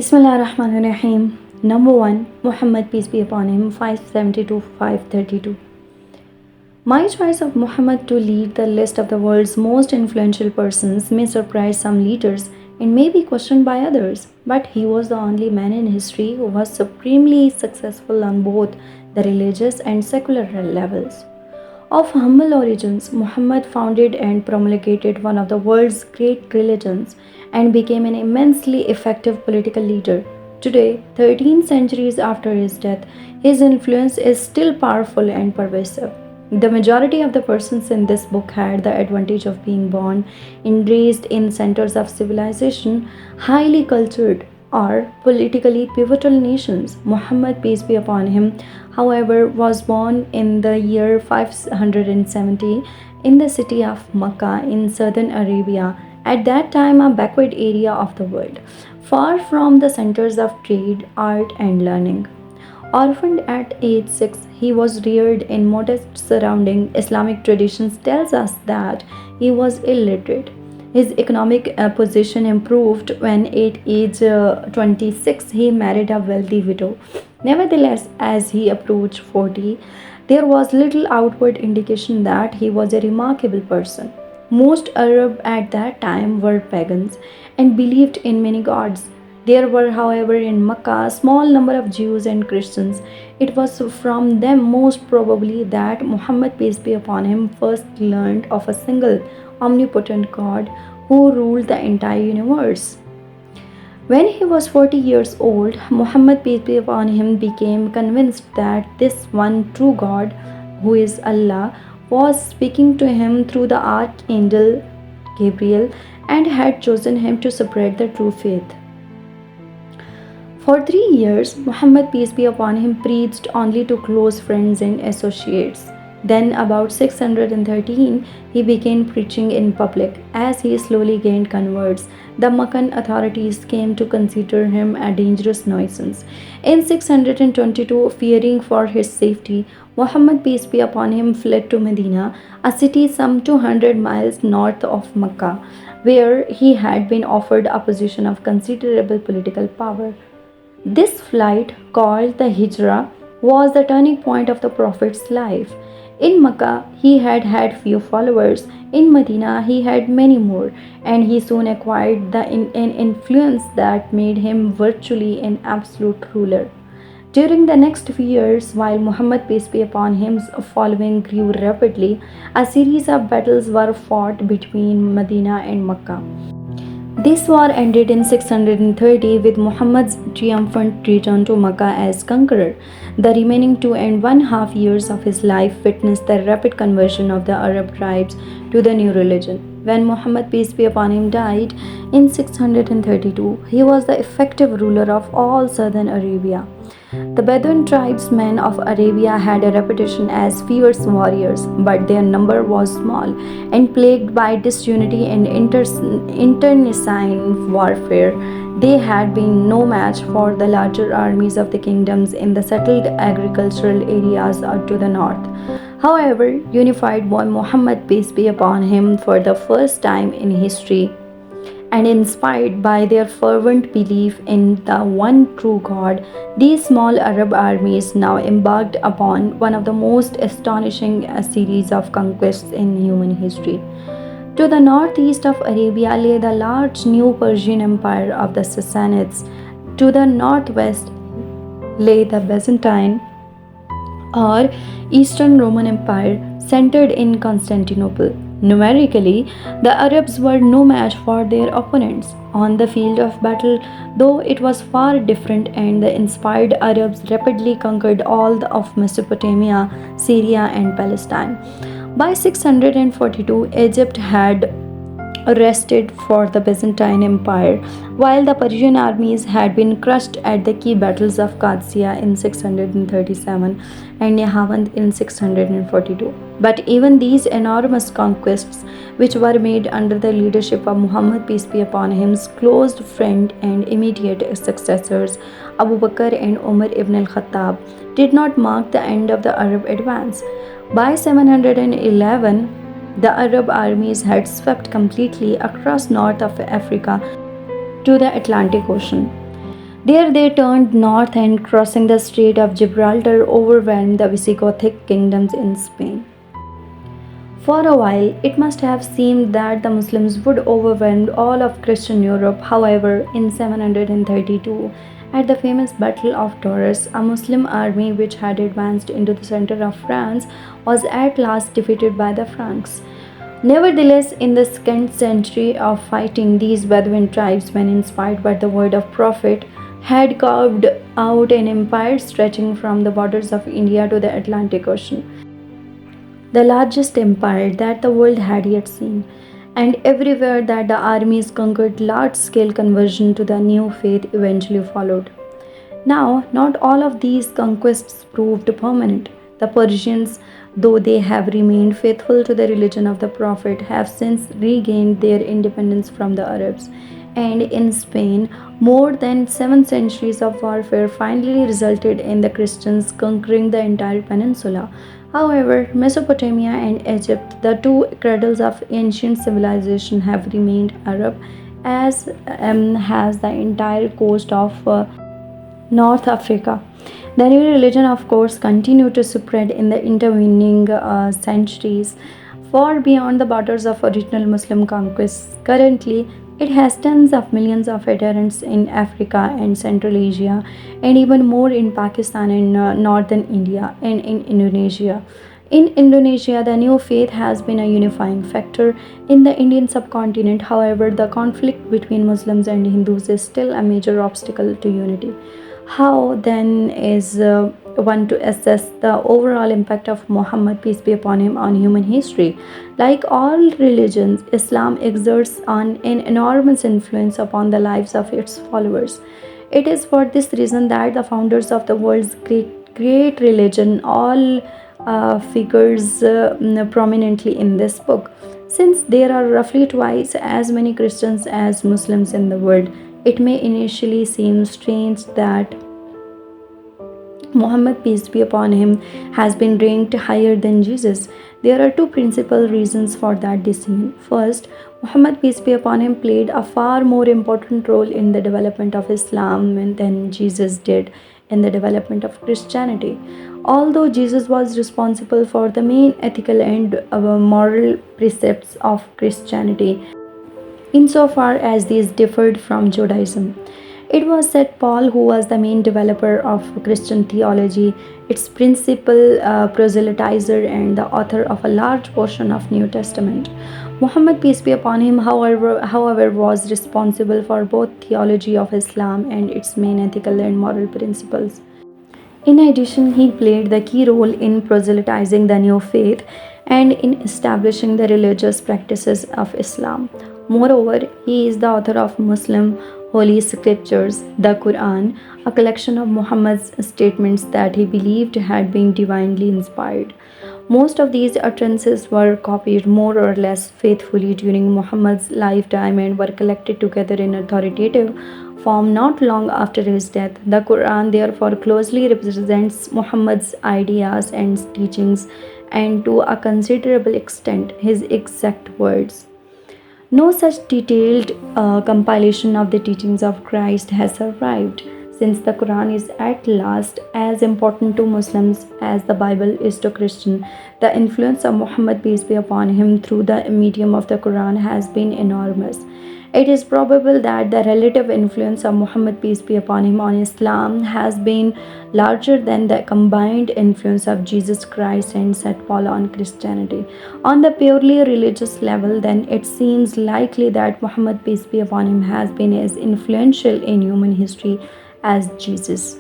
Bismillahirrahmanirrahim. Number 1. Muhammad, peace be upon him, 572 532. My choice of Muhammad to lead the list of the world's most influential persons may surprise some leaders and may be questioned by others, but he was the only man in history who was supremely successful on both the religious and secular levels. Of humble origins, Muhammad founded and promulgated one of the world's great religions and became an immensely effective political leader. Today, 13 centuries after his death, his influence is still powerful and pervasive. The majority of the persons in this book had the advantage of being born and raised in centers of civilization, highly cultured, or politically pivotal nations. Muhammad, peace be upon him, however, was born in the year 570 in the city of Makkah in southern Arabia, at that time a backward area of the world, far from the centers of trade, art, and learning. Orphaned at age 6, he was reared in modest surroundings. Islamic traditions tells us that he was illiterate. His economic position improved when at age 26 he married a wealthy widow. Nevertheless, as he approached 40, there was little outward indication that he was a remarkable person. Most Arabs at that time were pagans and believed in many gods. There were, however, in Makkah a small number of Jews and Christians. It was from them, most probably, that Muhammad, peace be upon him, first learned of a single omnipotent God who ruled the entire universe. When he was 40 years old, Muhammad, peace be upon him, became convinced that this one true God, who is Allah, was speaking to him through the archangel Gabriel and had chosen him to spread the true faith. For 3 years, Muhammad, peace be upon him, preached only to close friends and associates. Then, about 613, he began preaching in public. As he slowly gained converts, the Meccan authorities came to consider him a dangerous nuisance. In 622, fearing for his safety, Muhammad, peace be upon him, fled to Medina, a city some 200 miles north of Mecca, where he had been offered a position of considerable political power. This flight, called the Hijrah, was the turning point of the Prophet's life. In Mecca, he had had few followers. In Medina, he had many more, and he soon acquired an influence that made him virtually an absolute ruler. During the next few years, while Muhammad, peace be upon him's following grew rapidly, a series of battles were fought between Medina and Mecca. This war ended in 630 with Muhammad's triumphant return to Mecca as conqueror. The remaining 2.5 years of his life witnessed the rapid conversion of the Arab tribes to the new religion. When Muhammad, peace be upon him, died in 632, he was the effective ruler of all southern Arabia. The Bedouin tribesmen of Arabia had a reputation as fierce warriors, but their number was small and plagued by disunity and internecine warfare. They had been no match for the larger armies of the kingdoms in the settled agricultural areas to the north. However, unified by Muhammad, peace be upon him, for the first time in history, and inspired by their fervent belief in the one true God, these small Arab armies now embarked upon one of the most astonishing series of conquests in human history. To the northeast of Arabia lay the large new Persian Empire of the Sassanids. To the northwest lay the Byzantine or Eastern Roman Empire, centered in Constantinople. Numerically, the Arabs were no match for their opponents on the field of battle, though it was far different, and the inspired Arabs rapidly conquered all of Mesopotamia, Syria, and Palestine. By 642, Egypt had rested for the Byzantine Empire, while the Persian armies had been crushed at the key battles of Qadisiyah in 637 and Nahawand in 642. But even these enormous conquests, which were made under the leadership of Muhammad, peace be upon him's close friend and immediate successors, Abu Bakr and Umar ibn al-Khattab, did not mark the end of the Arab advance. By 711, the Arab armies had swept completely across north of Africa to the Atlantic Ocean. There they turned north and crossing the Strait of Gibraltar overwhelmed the Visigothic kingdoms in Spain. For a while, it must have seemed that the Muslims would overwhelm all of Christian Europe. However, in 732, at the famous Battle of Tours, a Muslim army which had advanced into the center of France was at last defeated by the Franks. Nevertheless, in the second century of fighting, these Bedouin tribes, when inspired by the word of prophet, had carved out an empire stretching from the borders of India to the Atlantic Ocean, the largest empire that the world had yet seen. And everywhere that the armies conquered, large scale conversion to the new faith eventually followed. Now, not all of these conquests proved permanent. The Persians, though they have remained faithful to the religion of the Prophet, have since regained their independence from the Arabs. And in Spain, more than 7 centuries of warfare finally resulted in the Christians conquering the entire peninsula. However, Mesopotamia and Egypt, the two cradles of ancient civilization, have remained Arab, as has the entire coast of North Africa. The new religion, of course, continued to spread in the intervening centuries far beyond the borders of original Muslim conquests. Currently, it has tens of millions of adherents in Africa and Central Asia, and even more in Pakistan and northern India and in Indonesia. In Indonesia, the new faith has been a unifying factor in the Indian subcontinent. However, the conflict between Muslims and Hindus is still a major obstacle to unity. How then is one to assess the overall impact of Muhammad, peace be upon him, on human history? Like all religions, Islam exerts an enormous influence upon the lives of its followers. It is for this reason that the founders of the world's great religion all figures prominently in this book. Since there are roughly twice as many Christians as Muslims in the world, it may initially seem strange that Muhammad, peace be upon him, has been ranked higher than Jesus. There are two principal reasons for that decision. First, Muhammad, peace be upon him, played a far more important role in the development of Islam than Jesus did in the development of Christianity. Although Jesus was responsible for the main ethical and moral precepts of Christianity, insofar as these differed from Judaism. It was St. Paul who was the main developer of Christian theology, its principal proselytizer, and the author of a large portion of New Testament. Muhammad, peace be upon him, however, was responsible for both theology of Islam and its main ethical and moral principles. In addition, he played the key role in proselytizing the new faith and in establishing the religious practices of Islam. Moreover, he is the author of Muslim holy scriptures, the Quran, a collection of Muhammad's statements that he believed had been divinely inspired. Most of these utterances were copied more or less faithfully during Muhammad's lifetime and were collected together in authoritative form not long after his death. The Quran therefore closely represents Muhammad's ideas and teachings, and to a considerable extent his exact words. No such detailed compilation of the teachings of Christ has survived. Since the Quran is at last as important to Muslims as the Bible is to Christians, the influence of Muhammad, peace be upon him, through the medium of the Quran has been enormous. It is probable that the relative influence of Muhammad, peace be upon him, on Islam has been larger than the combined influence of Jesus Christ and St. Paul on Christianity. On the purely religious level, then, it seems likely that Muhammad, peace be upon him, has been as influential in human history as Jesus.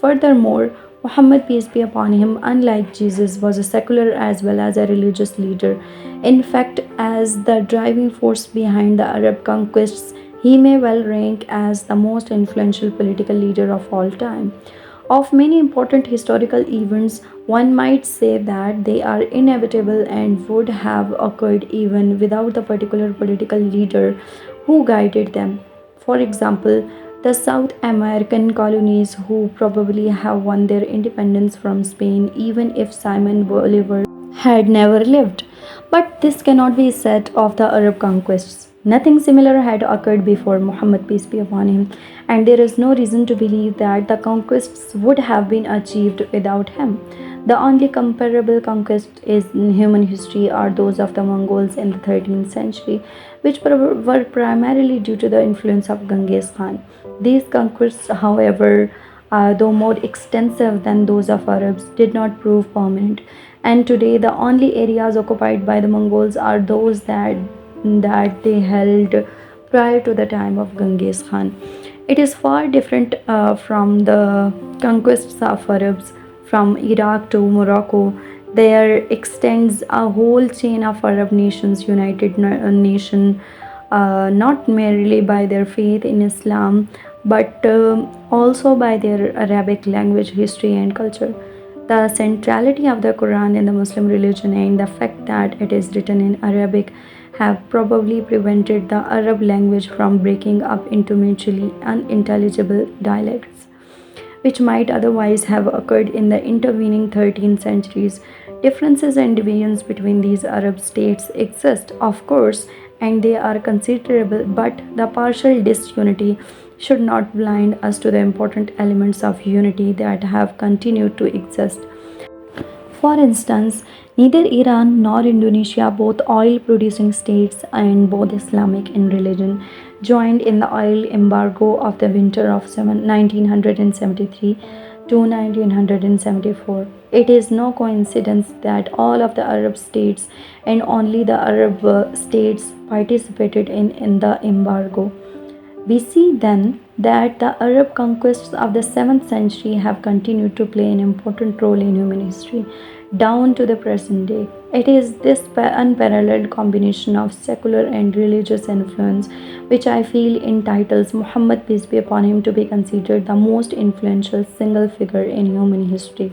Furthermore, Muhammad, peace be upon him, unlike Jesus, was a secular as well as a religious leader. In fact, as the driving force behind the Arab conquests, he may well rank as the most influential political leader of all time. Of many important historical events, one might say that they are inevitable and would have occurred even without the particular political leader who guided them. For example, the South American colonies, who probably have won their independence from Spain even if Simon Bolivar had never lived. But this cannot be said of the Arab conquests. Nothing similar had occurred before Muhammad, peace be upon him, and there is no reason to believe that the conquests would have been achieved without him. The only comparable conquests in human history are those of the Mongols in the 13th century, which were primarily due to the influence of Genghis Khan. These conquests, however, though more extensive than those of Arabs, did not prove permanent. And today, the only areas occupied by the Mongols are those that they held prior to the time of Genghis Khan. It is far different from the conquests of Arabs from Iraq to Morocco. There extends a whole chain of Arab nations, nation, not merely by their faith in Islam, but also by their Arabic language, history, and culture. The centrality of the Quran in the Muslim religion and the fact that it is written in Arabic have probably prevented the Arab language from breaking up into mutually unintelligible dialects, which might otherwise have occurred in the intervening 13 centuries. Differences and divisions between these Arab states exist, of course, and they are considerable, but the partial disunity should not blind us to the important elements of unity that have continued to exist. For instance, neither Iran nor Indonesia, both oil producing states and both Islamic in religion, joined in the oil embargo of the winter of 1973 to 1974. It is no coincidence that all of the Arab states and only the Arab states participated in the embargo. We see then that the Arab conquests of the 7th century have continued to play an important role in human history down to the present day. It is this unparalleled combination of secular and religious influence which I feel entitles Muhammad, peace be upon him, to be considered the most influential single figure in human history.